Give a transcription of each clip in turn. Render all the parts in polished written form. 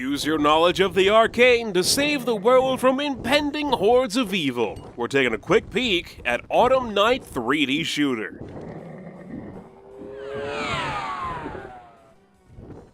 Use your knowledge of the arcane to save the world from impending hordes of evil. We're taking a quick peek at Autumn Night 3D Shooter.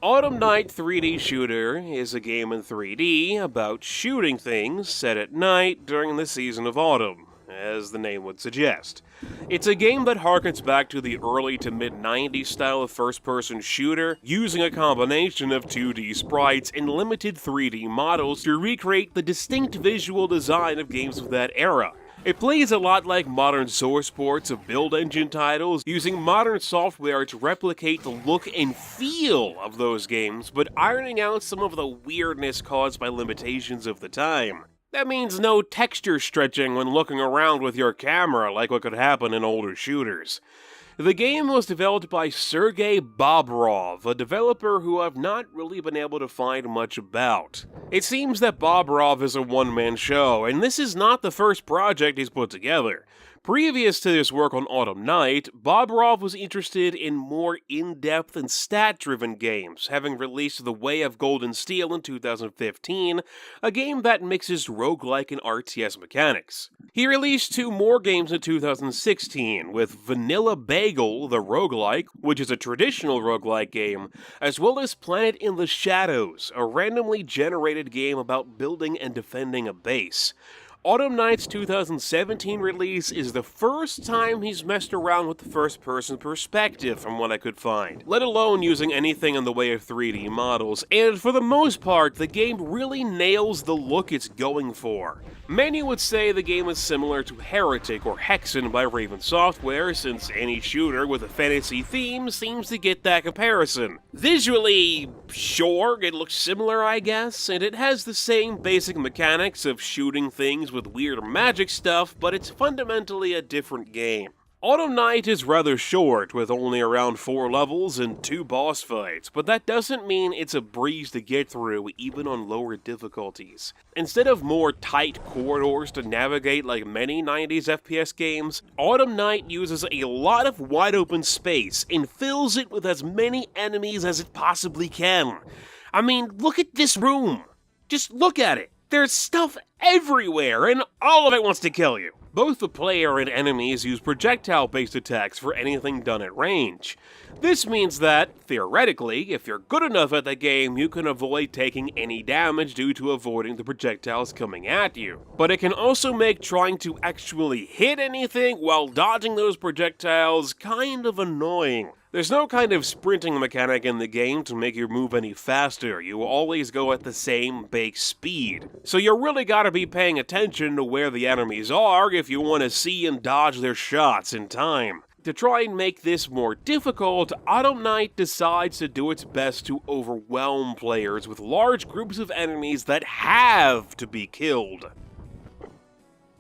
Autumn Night 3D Shooter is a game in 3D about shooting things set at night during the season of autumn, as the name would suggest. It's a game that harkens back to the early to mid-90s style of first-person shooter, using a combination of 2D sprites and limited 3D models to recreate the distinct visual design of games of that era. It plays a lot like modern source ports of build engine titles, using modern software to replicate the look and feel of those games, but ironing out some of the weirdness caused by limitations of the time. That means no texture stretching when looking around with your camera like what could happen in older shooters. The game was developed by Sergey Bobrov, a developer who I've not really been able to find much about. It seems that Bobrov is a one-man show, and this is not the first project he's put together. Previous to his work on Autumn Night, Bobrov was interested in more in-depth and stat-driven games, having released The Way of Golden Steel in 2015, a game that mixes roguelike and RTS mechanics. He released two more games in 2016, with Vanilla Bagel, the roguelike, which is a traditional roguelike game, as well as Planet in the Shadows, a randomly generated game about building and defending a base. Autumn Night's 2017 release is the first time he's messed around with the first-person perspective from what I could find, let alone using anything in the way of 3D models, and for the most part, the game really nails the look it's going for. Many would say the game is similar to Heretic or Hexen by Raven Software, since any shooter with a fantasy theme seems to get that comparison. Visually, sure, it looks similar I guess, and it has the same basic mechanics of shooting things with weird magic stuff, but it's fundamentally a different game. Autumn Night is rather short, with only around 4 levels and 2 boss fights, but that doesn't mean it's a breeze to get through even on lower difficulties. Instead of more tight corridors to navigate like many 90s FPS games, Autumn Night uses a lot of wide open space and fills it with as many enemies as it possibly can. I mean, look at this room! Just look at it! There's stuff everywhere, and all of it wants to kill you. Both the player and enemies use projectile-based attacks for anything done at range. This means that, theoretically, if you're good enough at the game, you can avoid taking any damage due to avoiding the projectiles coming at you. But it can also make trying to actually hit anything while dodging those projectiles kind of annoying. There's no kind of sprinting mechanic in the game to make you move any faster, you always go at the same base speed. So you really gotta be paying attention to where the enemies are if you want to see and dodge their shots in time. To try and make this more difficult, Autumn Night decides to do its best to overwhelm players with large groups of enemies that have to be killed.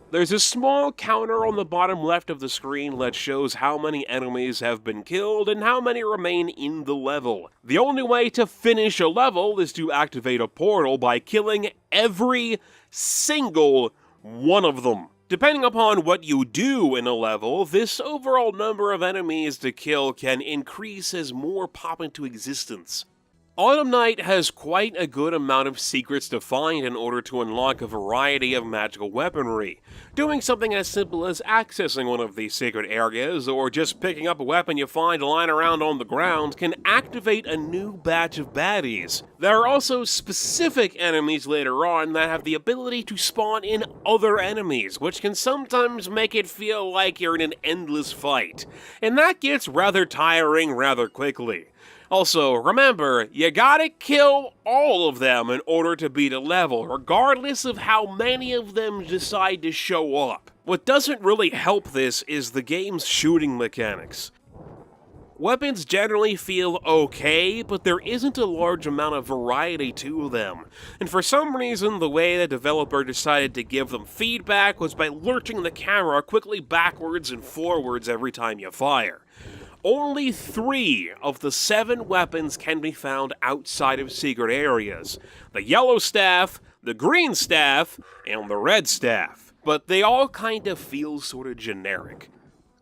There's a small counter on the bottom left of the screen that shows how many enemies have been killed and how many remain in the level. The only way to finish a level is to activate a portal by killing every single one of them. Depending upon what you do in a level, this overall number of enemies to kill can increase as more pop into existence. Autumn Night has quite a good amount of secrets to find in order to unlock a variety of magical weaponry. Doing something as simple as accessing one of these secret areas, or just picking up a weapon you find lying around on the ground, can activate a new batch of baddies. There are also specific enemies later on that have the ability to spawn in other enemies, which can sometimes make it feel like you're in an endless fight. And that gets rather tiring rather quickly. Also, remember, you gotta kill all of them in order to beat a level, regardless of how many of them decide to show up. What doesn't really help this is the game's shooting mechanics. Weapons generally feel okay, but there isn't a large amount of variety to them. And for some reason, the way the developer decided to give them feedback was by lurching the camera quickly backwards and forwards every time you fire. Only 3 of the 7 weapons can be found outside of secret areas: the yellow staff, the green staff, and the red staff. But they all kind of feel sort of generic.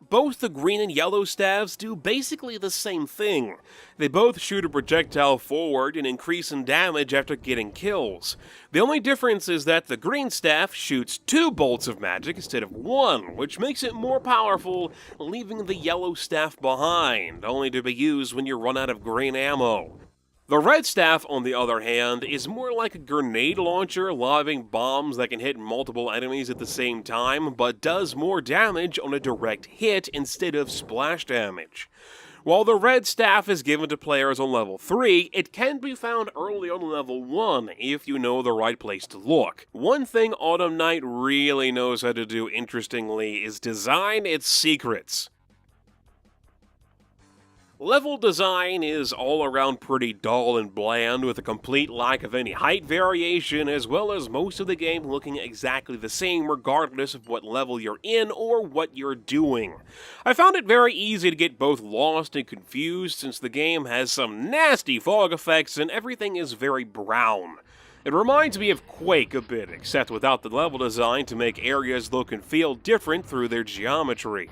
Both the green and yellow staves do basically the same thing. They both shoot a projectile forward and increase in damage after getting kills. The only difference is that the green staff shoots 2 bolts of magic instead of 1, which makes it more powerful, leaving the yellow staff behind, only to be used when you run out of green ammo. The red staff, on the other hand, is more like a grenade launcher, lobbing bombs that can hit multiple enemies at the same time, but does more damage on a direct hit instead of splash damage. While the red staff is given to players on level 3, it can be found early on level 1 if you know the right place to look. One thing Autumn Knight really knows how to do interestingly is design its secrets. Level design is all around pretty dull and bland, with a complete lack of any height variation, as well as most of the game looking exactly the same regardless of what level you're in or what you're doing. I found it very easy to get both lost and confused since the game has some nasty fog effects and everything is very brown. It reminds me of Quake a bit, except without the level design to make areas look and feel different through their geometry.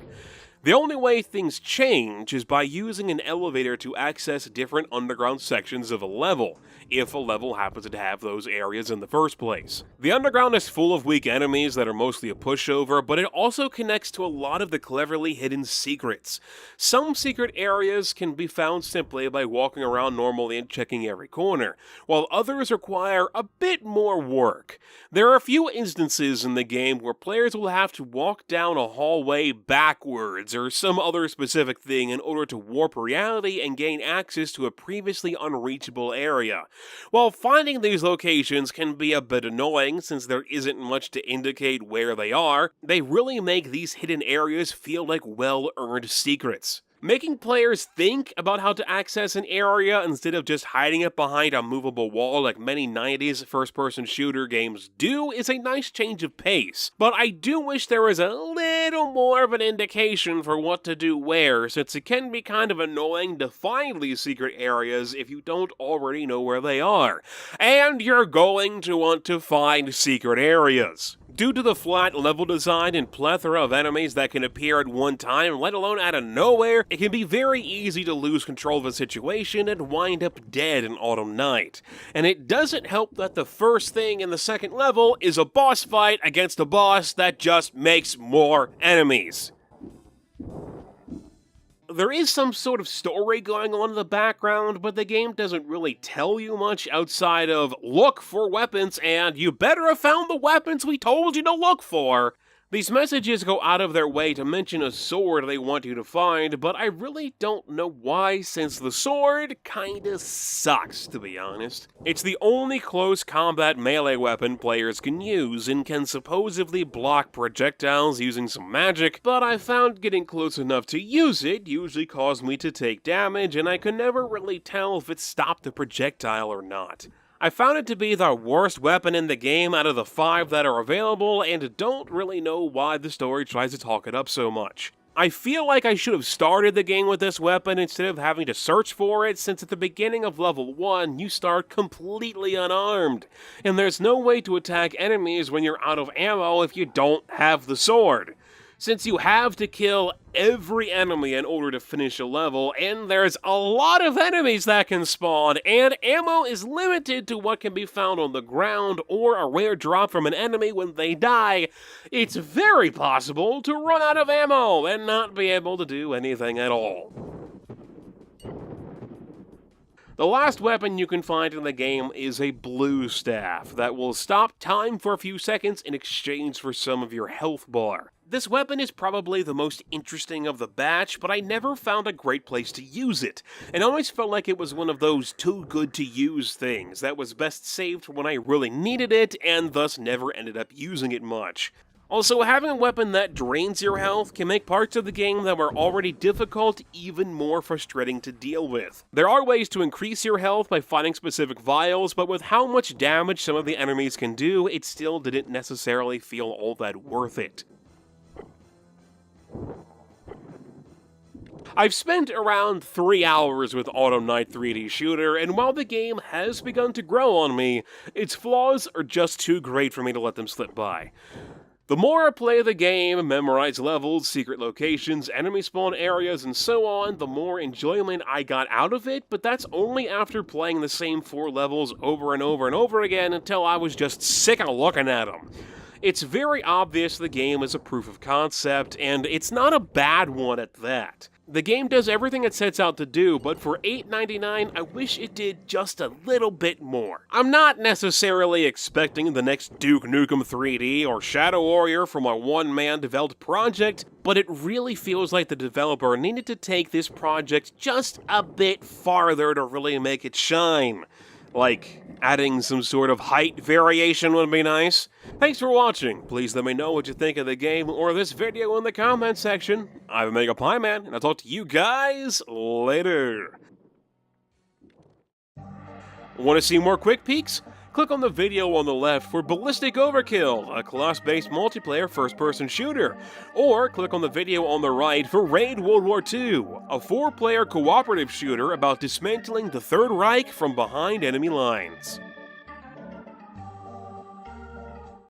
The only way things change is by using an elevator to access different underground sections of a level, if a level happens to have those areas in the first place. The underground is full of weak enemies that are mostly a pushover, but it also connects to a lot of the cleverly hidden secrets. Some secret areas can be found simply by walking around normally and checking every corner, while others require a bit more work. There are a few instances in the game where players will have to walk down a hallway backwards or some other specific thing in order to warp reality and gain access to a previously unreachable area. While finding these locations can be a bit annoying since there isn't much to indicate where they are, they really make these hidden areas feel like well-earned secrets. Making players think about how to access an area instead of just hiding it behind a movable wall like many 90s first-person shooter games do is a nice change of pace, but I do wish there was a little more of an indication for what to do where, since it can be kind of annoying to find these secret areas if you don't already know where they are. And you're going to want to find secret areas. Due to the flat level design and plethora of enemies that can appear at one time, let alone out of nowhere, it can be very easy to lose control of a situation and wind up dead in Autumn Knight. And it doesn't help that the first thing in the second level is a boss fight against a boss that just makes more enemies. There is some sort of story going on in the background, but the game doesn't really tell you much outside of look for weapons and you better have found the weapons we told you to look for. These messages go out of their way to mention a sword they want you to find, but I really don't know why, since the sword kinda sucks, to be honest. It's the only close combat melee weapon players can use and can supposedly block projectiles using some magic, but I found getting close enough to use it usually caused me to take damage, and I could never really tell if it stopped the projectile or not. I found it to be the worst weapon in the game out of the 5 that are available, and don't really know why the story tries to talk it up so much. I feel like I should have started the game with this weapon instead of having to search for it, since at the beginning of level 1, you start completely unarmed, and there's no way to attack enemies when you're out of ammo if you don't have the sword. Since you have to kill every enemy in order to finish a level, and there's a lot of enemies that can spawn, and ammo is limited to what can be found on the ground or a rare drop from an enemy when they die, it's very possible to run out of ammo and not be able to do anything at all. The last weapon you can find in the game is a blue staff that will stop time for a few seconds in exchange for some of your health bar. This weapon is probably the most interesting of the batch, but I never found a great place to use it, and always felt like it was one of those too good to use things that was best saved for when I really needed it, and thus never ended up using it much. Also, having a weapon that drains your health can make parts of the game that were already difficult even more frustrating to deal with. There are ways to increase your health by finding specific vials, but with how much damage some of the enemies can do, it still didn't necessarily feel all that worth it. I've spent around 3 hours with Autumn Knight 3D Shooter, and while the game has begun to grow on me, its flaws are just too great for me to let them slip by. The more I play the game, memorize levels, secret locations, enemy spawn areas, and so on, the more enjoyment I got out of it, but that's only after playing the same 4 levels over and over and over again until I was just sick of looking at them. It's very obvious the game is a proof of concept, and it's not a bad one at that. The game does everything it sets out to do, but for $8.99, I wish it did just a little bit more. I'm not necessarily expecting the next Duke Nukem 3D or Shadow Warrior from a one-man developed project, but it really feels like the developer needed to take this project just a bit farther to really make it shine. Like, adding some sort of height variation would be nice. Thanks for watching. Please let me know what you think of the game or this video in the comment section. I'm MegapieMan, and I'll talk to you guys later. Want to see more quick peeks? Click on the video on the left for Ballistic Overkill, a class-based multiplayer first-person shooter. Or click on the video on the right for Raid World War II, a 4-player cooperative shooter about dismantling the Third Reich from behind enemy lines.